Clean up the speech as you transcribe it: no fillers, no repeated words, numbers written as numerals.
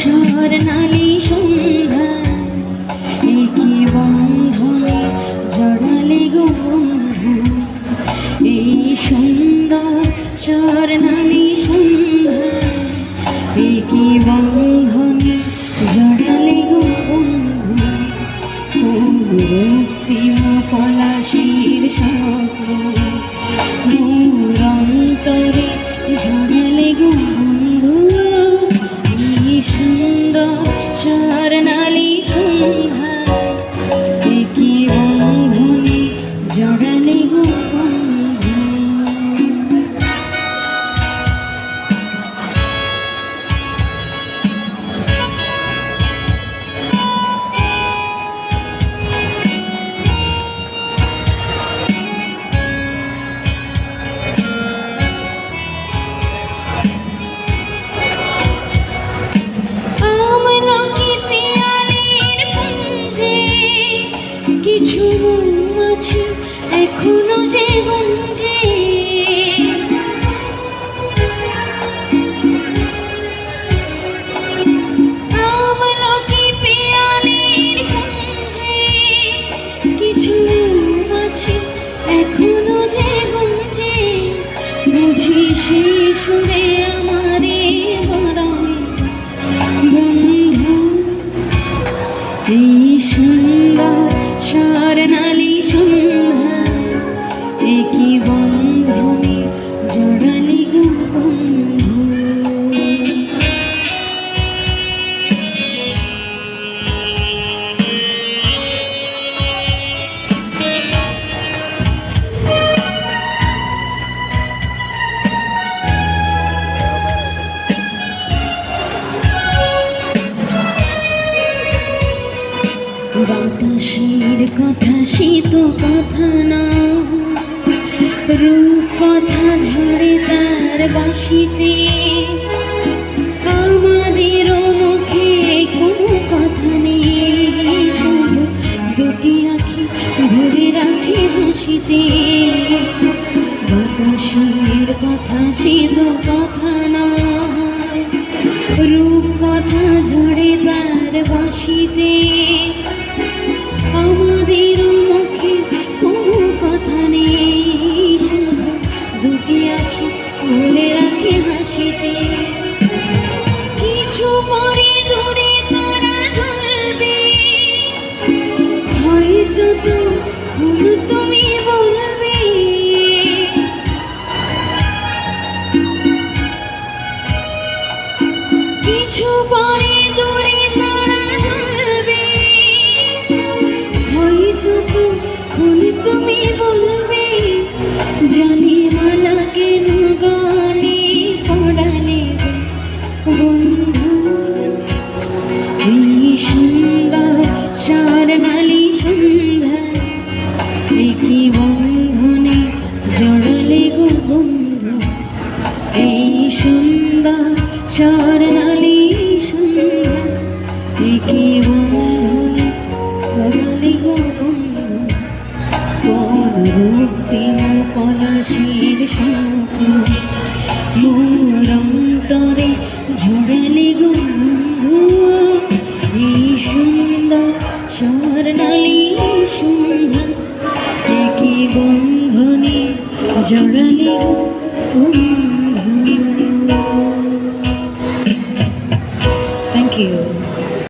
স্বর্ণালী সন্ধ্যা একই বন্ধনে জড়ালে গো বন্ধু, এই সুন্দর স্বর্ণালী সন্ধ্যা একই বন্ধনে জড়ালে গো বন্ধু। রক্তিম পলাশির স্বপ্ন মোর অন্তরে ঝরালে গো বন্ধু, এই সুন্দর স্বর্ণালী সন্ধ্যা একই বন্ধনে জড়ালে গো বন্ধু। কিছু মৌমাছি এখনো যে গুঞ্জে, আমলকি পিয়ালির কুঞ্জে কিছু মৌমাছি এখনো যে গুঞ্জে, বুঝি সেই সুরে আমারে বরণে বন্ধু। এই সুন্দর স্বর্ণালী সন্ধ্যা একই বন্ধনে জড়ালে গো বন্ধু। বাতাসের কথা শীত কথা না, রূপ কথা ঝরে তার বাঁশিতে, আমাদের মুখে কোনো কথা নেই, শুধু দুটি আঁখি ধরে রাখি হাসিতে। বাতাসের কথা শীত কথা না, রূপ কথা ঝরে তার বাঁশিতে, আমাদের মুখে কোনো কথা নেই, শুধু দুটি আঁখি ভরে রাখে হাসিতে। কিছু পরে দূরে তারা ঢলবে, হয়তো তখন তুমি বলবে, কিছু পরে দূরে তারা ঢলবে, হয়তো তখন তুমি বলবে, জানি মালা কেন গানে পড়ালে বন্ধু। এই সুন্দর স্বর্ণালী সন্ধ্যা একই বন্ধনে জড়ালে গো বন্ধু, এই সুন্দর স্বর্ণালী সন্ধ্যা একই বন্ধনে জড়ালে গো বন্ধু। রক্তিম পলাশির স্বপ্ন মোর অন্তরে ঝরালে গো বন্ধু, এই সুন্দর স্বর্ণালী সন্ধ্যা একই বন্ধনে জড়ালে গো বন্ধু। Thank you.